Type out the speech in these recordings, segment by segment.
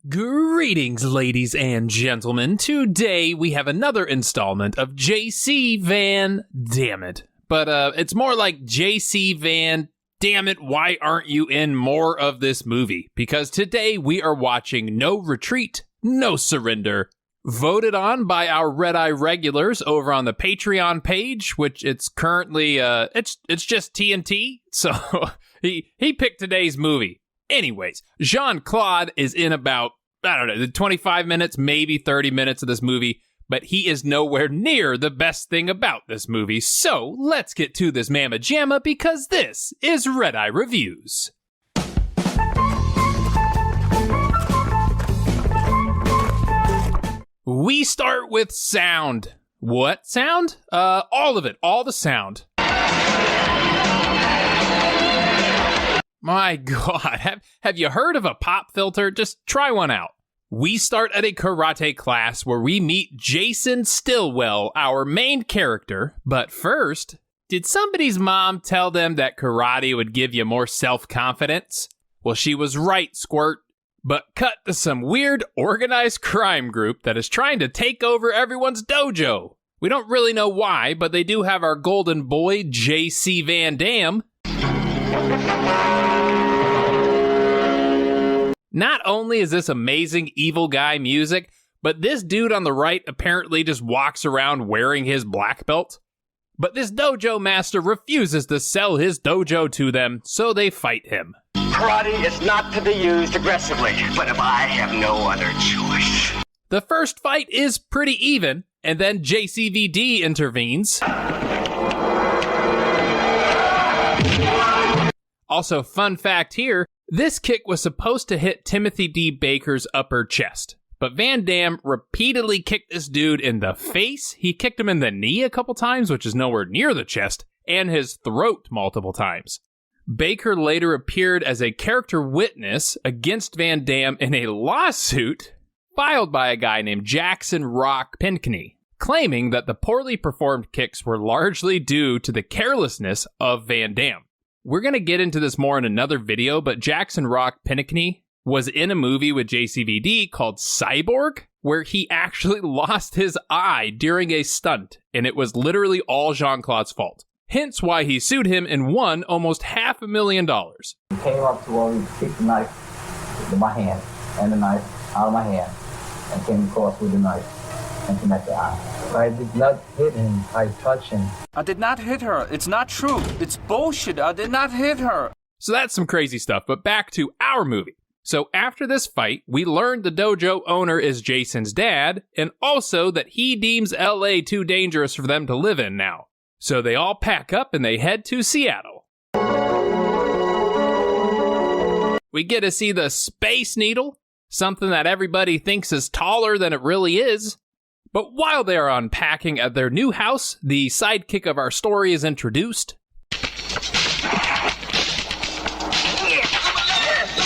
Greetings, ladies and gentlemen. Today we have another installment of JC Van Dammit. But it's more like JC Van Dammit, why aren't you in more of this movie? Because today we are watching No Retreat, No Surrender, voted on by our Redeye regulars over on the Patreon page, which it's currently, it's just TNT, so he picked today's movie. Anyways, Jean-Claude is in about, 25 minutes, maybe 30 minutes of this movie, but he is nowhere near the best thing about this movie. So let's get to this mamma jamma, because this is Redeye Reviews. We start with sound. What sound? All of it, all the sound. My God, have you heard of a pop filter? Just try one out. We start at a karate class where we meet Jason Stillwell, our main character. But first, did somebody's mom tell them that karate would give you more self-confidence? Well, she was right, Squirt. But cut to some weird organized crime group that is trying to take over everyone's dojo. We don't really know why, but they do have our golden boy, JC Van Dammit. Not only is this amazing evil guy music, but this dude on the right apparently just walks around wearing his black belt. But this dojo master refuses to sell his dojo to them, so they fight him. Karate is not to be used aggressively, but if I have no other choice. The first fight is pretty even, and then JCVD intervenes. Also, fun fact here, this kick was supposed to hit Timothy D. Baker's upper chest, but Van Damme repeatedly kicked this dude in the face. He kicked him in the knee a couple times, which is nowhere near the chest, and his throat multiple times. Baker later appeared as a character witness against Van Damme in a lawsuit filed by a guy named Jackson Rock McKinney, claiming that the poorly performed kicks were largely due to the carelessness of Van Damme. We're going to get into this more in another video, but Jackson Rock McKinney was in a movie with JCVD called Cyborg, where he actually lost his eye during a stunt, and it was literally all Jean-Claude's fault. Hence why he sued him and won almost $500,000. He came up to me, kicked the knife with my hand, and the knife out of my hand, and came across with the knife and came at the eye. I did not hit him, I touched him. I did not hit her. It's not true. It's bullshit. I did not hit her. So that's some crazy stuff, but back to our movie. So after this fight, we learned the dojo owner is Jason's dad, and also that he deems LA too dangerous for them to live in now. So they all pack up and they head to Seattle. We get to see the Space Needle, something that everybody thinks is taller than it really is. But while they are unpacking at their new house, the sidekick of our story is introduced.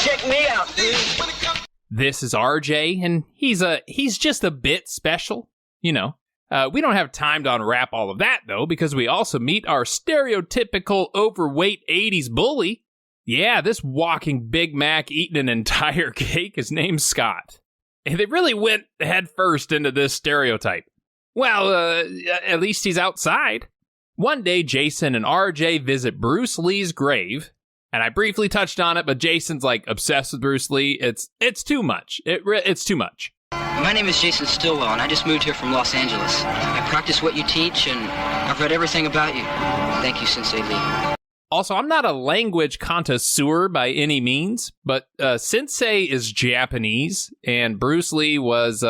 Check me out, dude. This is RJ, and he's just a bit special, you know. We don't have time to unwrap all of that, though, because we also meet our stereotypical overweight 80s bully. Yeah, this walking Big Mac eating an entire cake is named Scott. And they really went head first into this stereotype. Well, at least he's outside. One day, Jason and RJ visit Bruce Lee's grave. And I briefly touched on it, but Jason's like obsessed with Bruce Lee. It's too much. It's too much. My name is Jason Stillwell, and I just moved here from Los Angeles. I practice what you teach, and I've read everything about you. Thank you, Sensei Lee. Also, I'm not a language connoisseur by any means, but Sensei is Japanese, and Bruce Lee was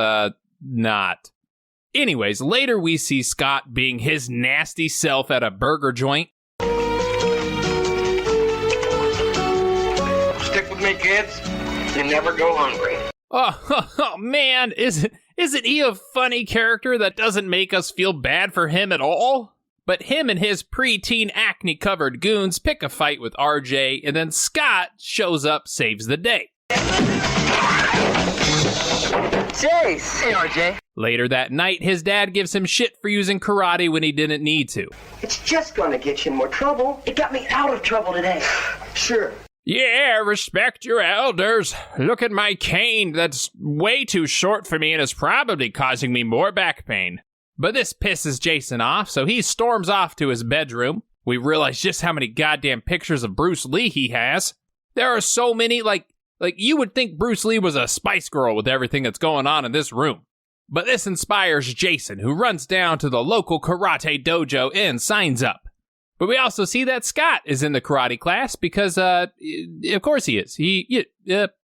not. Anyways, later we see Scott being his nasty self at a burger joint. Stick with me, kids. You never go hungry. Oh man, isn't he a funny character that doesn't make us feel bad for him at all? But him and his preteen acne-covered goons pick a fight with RJ, and then Scott shows up, saves the day. Jace! Hey, RJ. Later that night, his dad gives him shit for using karate when he didn't need to. It's just gonna get you in more trouble. It got me out of trouble today. Sure. Yeah, respect your elders. Look at my cane. That's way too short for me and is probably causing me more back pain. But this pisses Jason off, so he storms off to his bedroom. We realize just how many goddamn pictures of Bruce Lee he has. There are so many, like you would think Bruce Lee was a Spice Girl with everything that's going on in this room. But this inspires Jason, who runs down to the local karate dojo and signs up. But we also see that Scott is in the karate class because, of course he is.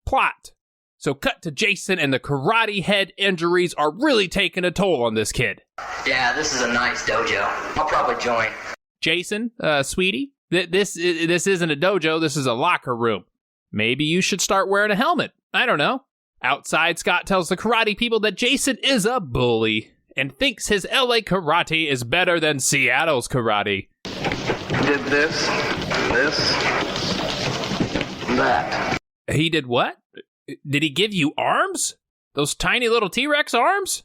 Plot. So cut to Jason, and the karate head injuries are really taking a toll on this kid. Yeah, this is a nice dojo. I'll probably join. Jason, sweetie, this isn't a dojo, this is a locker room. Maybe you should start wearing a helmet. I don't know. Outside, Scott tells the karate people that Jason is a bully and thinks his LA karate is better than Seattle's karate. Did this, that. He did what? Did he give you arms? Those tiny little T-Rex arms?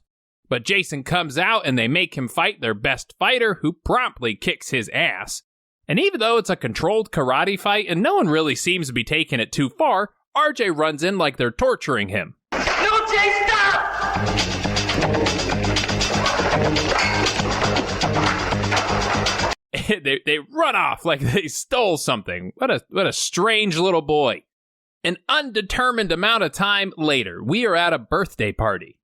But Jason comes out and they make him fight their best fighter, who promptly kicks his ass. And even though it's a controlled karate fight and no one really seems to be taking it too far, RJ runs in like they're torturing him. No, Jay, stop! They run off like they stole something. What a strange little boy. An undetermined amount of time later, we are at a birthday party.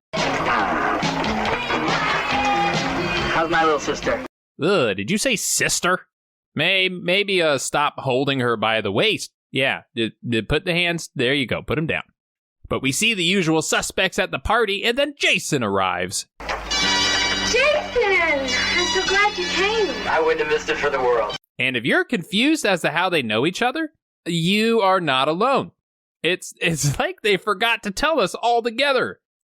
How's my little sister? Ugh, did you say sister? Maybe stop holding her by the waist. Yeah, put the hands, there you go, put them down. But we see the usual suspects at the party, and then Jason arrives. Jason! I'm so glad you came. I wouldn't have missed it for the world. And if you're confused as to how they know each other, you are not alone. It's like they forgot to tell us all together.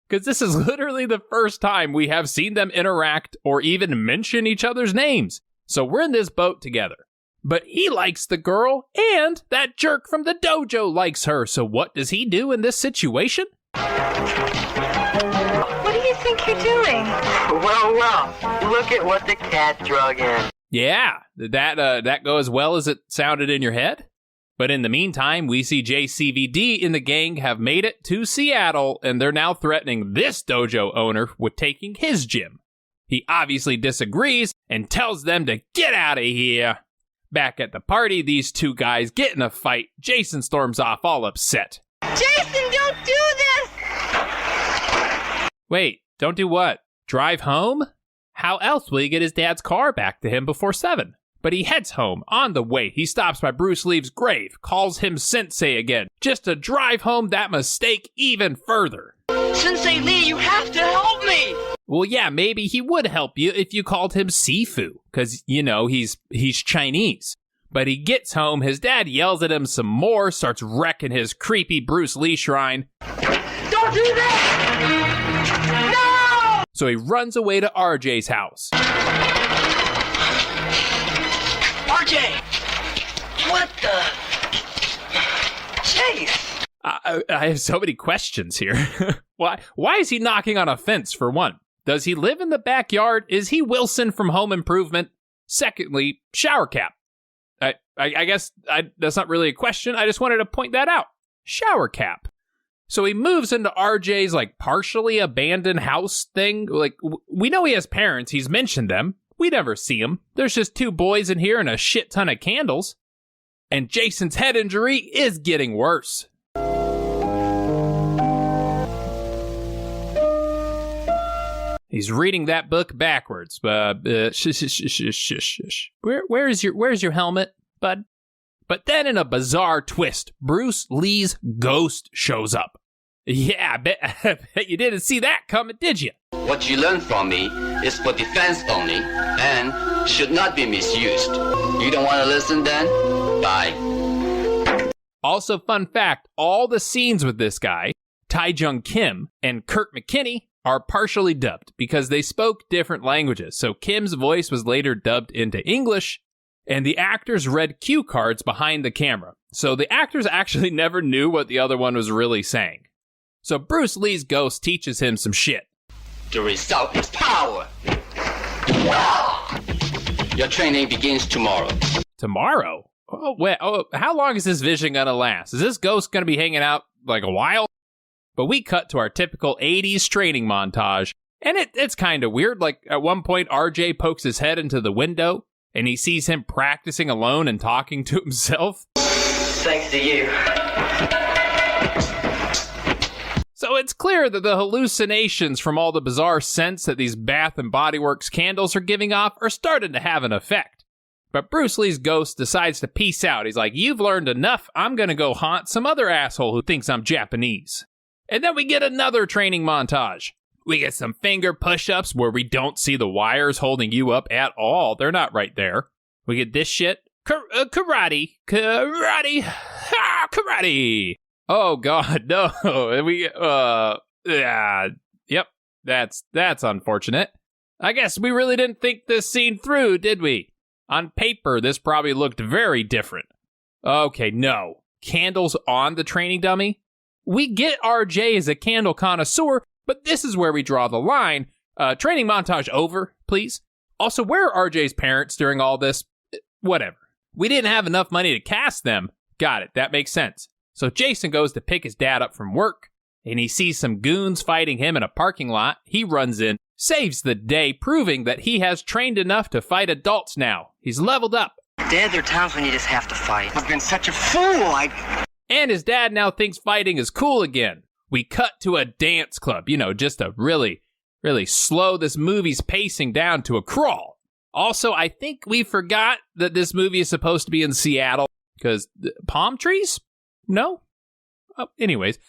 Because this is literally the first time we have seen them interact or even mention each other's names. So we're in this boat together. But he likes the girl, and that jerk from the dojo likes her. So what does he do in this situation? What do you think you're doing? Well, look at what the cat drug in. Yeah, that go as well as it sounded in your head? But in the meantime, we see JCVD and the gang have made it to Seattle, and they're now threatening this dojo owner with taking his gym. He obviously disagrees and tells them to get out of here. Back at the party, these two guys get in a fight. Jason storms off all upset. Jason, don't do this! Wait, don't do what? Drive home? How else will he get his dad's car back to him before 7? But he heads home. On the way, he stops by Bruce Lee's grave, calls him Sensei again, just to drive home that mistake even further. Sensei Lee, you have to help me! Well, yeah, maybe he would help you if you called him Sifu, because, you know, he's Chinese. But he gets home, his dad yells at him some more, starts wrecking his creepy Bruce Lee shrine. Don't do that! No! So he runs away to RJ's house. RJ! What the? Chase! I have so many questions here. Why is he knocking on a fence, for one? Does he live in the backyard? Is he Wilson from Home Improvement? Secondly, shower cap. I guess that's not really a question. I just wanted to point that out. Shower cap. So he moves into RJ's, like, partially abandoned house thing. Like, we know he has parents. He's mentioned them. We never see him. There's just 2 boys in here and a shit ton of candles. And Jason's head injury is getting worse. He's reading that book backwards. Shush. Where's your helmet, bud? But then in a bizarre twist, Bruce Lee's ghost shows up. Yeah, I bet you didn't see that coming, did you? What you learn from me is for defense only and should not be misused. You don't want to listen then? Bye. Also, fun fact, all the scenes with this guy, Tae-Jeong Kim and Kurt McKinney, are partially dubbed because they spoke different languages. So Kim's voice was later dubbed into English, and the actors read cue cards behind the camera. So the actors actually never knew what the other one was really saying. So Bruce Lee's ghost teaches him some shit. The result is power. Your training begins tomorrow. Tomorrow? how long is this vision gonna last? Is this ghost gonna be hanging out like a while? But we cut to our typical 80s training montage, and it's kind of weird. Like, at one point, RJ pokes his head into the window, and he sees him practicing alone and talking to himself. Thanks to you. So it's clear that the hallucinations from all the bizarre scents that these Bath and Body Works candles are giving off are starting to have an effect. But Bruce Lee's ghost decides to peace out. He's like, you've learned enough. I'm going to go haunt some other asshole who thinks I'm Japanese. And then we get another training montage. We get some finger push-ups where we don't see the wires holding you up at all. They're not right there. We get this shit. Karate. Oh, God, no. Yep, that's unfortunate. I guess we really didn't think this scene through, did we? On paper, this probably looked very different. Okay, no. Candles on the training dummy? We get RJ as a candle connoisseur, but this is where we draw the line. Training montage over, please. Also, where are RJ's parents during all this? Whatever. We didn't have enough money to cast them. Got it, that makes sense. So Jason goes to pick his dad up from work, and he sees some goons fighting him in a parking lot. He runs in, saves the day, proving that he has trained enough to fight adults now. He's leveled up. Dad, there are times when you just have to fight. I've been such a fool. And his dad now thinks fighting is cool again. We cut to a dance club, just to really, really slow this movie's pacing down to a crawl. Also, I think we forgot that this movie is supposed to be in Seattle, because palm trees? No? Anyways,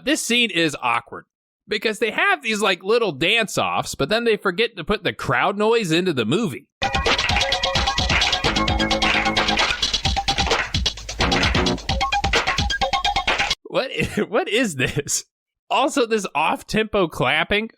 this scene is awkward because they have these like little dance-offs, but then they forget to put the crowd noise into the movie. What is this? Also, this off-tempo clapping,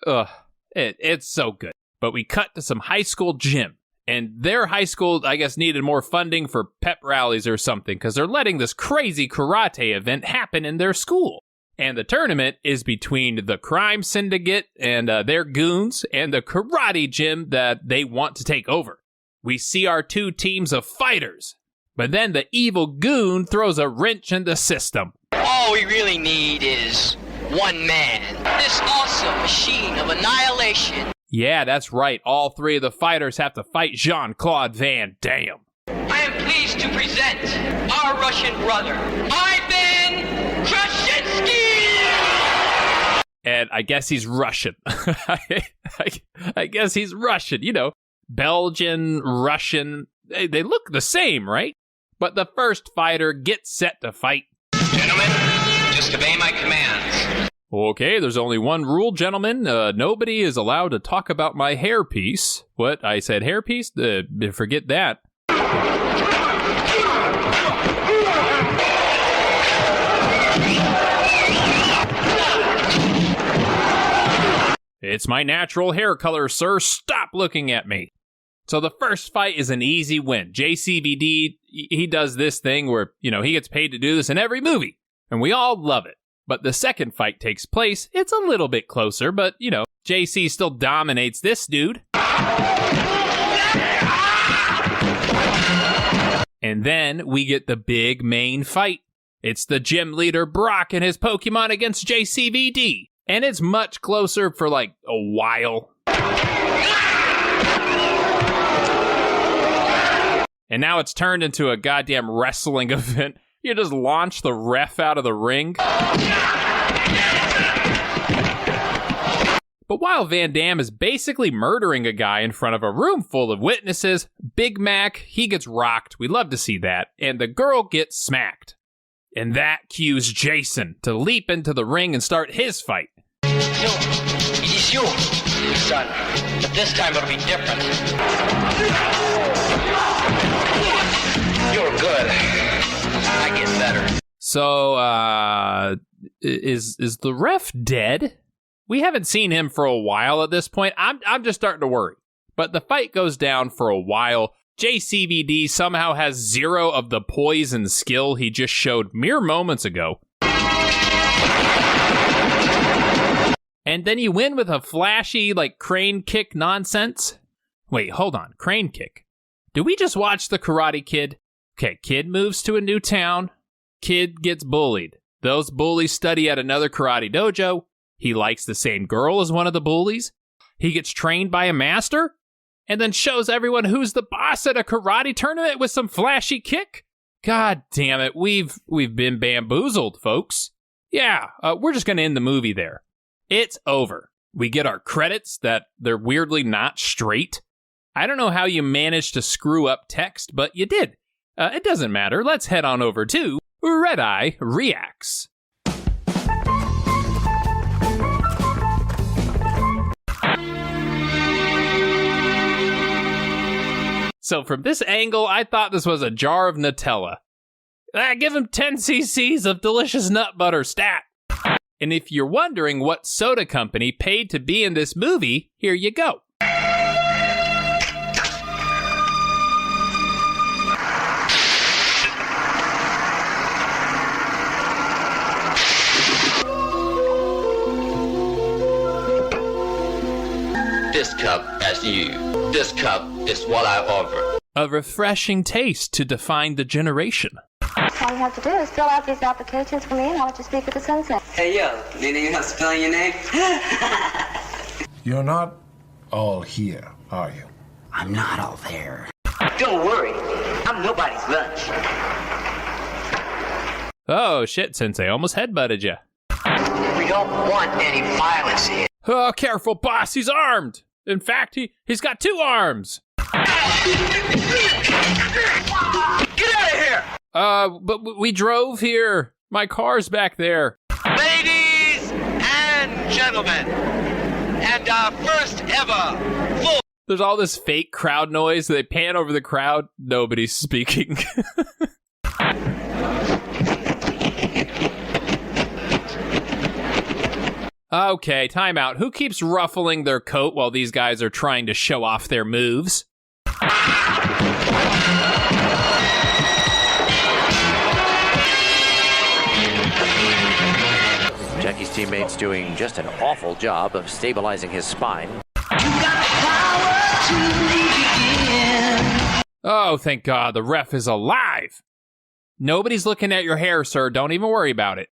it's so good. But we cut to some high school gym. And their high school, I guess, needed more funding for pep rallies or something, because they're letting this crazy karate event happen in their school. And the tournament is between the crime syndicate and their goons and the karate gym that they want to take over. We see our two teams of fighters, but then the evil goon throws a wrench in the system. All we really need is one man. This awesome machine of annihilation. Yeah, that's right. All three of the fighters have to fight Jean-Claude Van Damme. I am pleased to present our Russian brother, Ivan Krasinski! And I guess he's Russian. I guess he's Russian, Belgian, Russian. They look the same, right? But the first fighter gets set to fight. Gentlemen, just obey my commands. Okay, there's only one rule, gentlemen. Nobody is allowed to talk about my hairpiece. What? I said hairpiece? Forget that. It's my natural hair color, sir. Stop looking at me. So the first fight is an easy win. JCVD, he does this thing where, he gets paid to do this in every movie. And we all love it. But the second fight takes place. It's a little bit closer, but, JC still dominates this dude. And then we get the big main fight. It's the gym leader Brock and his Pokemon against JCVD. And it's much closer for like a while. And now it's turned into a goddamn wrestling event. You just launch the ref out of the ring. But while Van Damme is basically murdering a guy in front of a room full of witnesses, Big Mac, he gets rocked. We love to see that. And the girl gets smacked. And that cues Jason to leap into the ring and start his fight. It is you, son. But this time it'll be different. You're good. I get better. So, is the ref dead? We haven't seen him for a while at this point. I'm just starting to worry. But the fight goes down for a while. JCVD somehow has zero of the poise and skill he just showed mere moments ago. And then you win with a flashy, crane kick nonsense? Wait, hold on. Crane kick. Did we just watch The Karate Kid? Okay, kid moves to a new town. Kid gets bullied. Those bullies study at another karate dojo. He likes the same girl as one of the bullies. He gets trained by a master and then shows everyone who's the boss at a karate tournament with some flashy kick. God damn it, we've been bamboozled, folks. Yeah, we're just going to end the movie there. It's over. We get our credits that they're weirdly not straight. I don't know how you managed to screw up text, but you did. It doesn't matter. Let's head on over to Redeye Reacts. So from this angle, I thought this was a jar of Nutella. Give him 10 cc's of delicious nut butter stat. And if you're wondering what soda company paid to be in this movie, here you go. This cup as you. This cup is what I offer. A refreshing taste to define the generation. All you have to do is fill out these applications for me, and I'll let you speak with the sensei. Hey, yo, meaning how spelling your name? You're not all here, are you? I'm not all there. Don't worry, I'm nobody's lunch. Oh shit, Sensei almost headbutted you. We don't want any violence here. Oh, careful, boss, he's armed. In fact, he's got 2 arms. Get out of here! But we drove here. My car's back there. Ladies and gentlemen, and our first ever full... There's all this fake crowd noise. They pan over the crowd. Nobody's speaking. Okay, time out. Who keeps ruffling their coat while these guys are trying to show off their moves? Jackie's teammates doing just an awful job of stabilizing his spine. Oh, thank God, the ref is alive. Nobody's looking at your hair, sir. Don't even worry about it.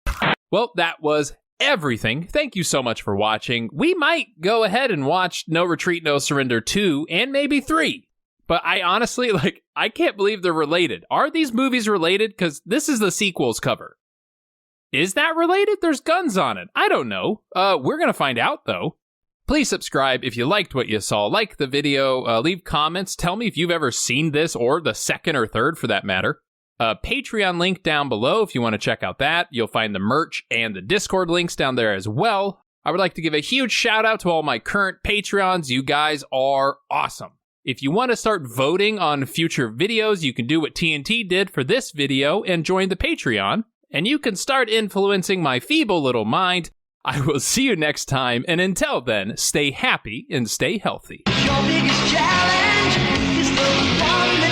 Well, that was everything. Thank you so much for watching. We might go ahead and watch No Retreat, No Surrender 2 and maybe 3. But I honestly, I can't believe they're related. Are these movies related? Because this is the sequels cover. Is that related? There's guns on it. I don't know. We're going to find out, though. Please subscribe if you liked what you saw. Like the video. Leave comments. Tell me if you've ever seen this or the second or third for that matter. Patreon link down below if you want to check out that. You'll find the merch and the Discord links down there as well. I would like to give a huge shout out to all my current Patreons. You guys are awesome. If you want to start voting on future videos, you can do what TNT did for this video and join the Patreon. And you can start influencing my feeble little mind. I will see you next time, and until then, stay happy and stay healthy. Your biggest challenge is the one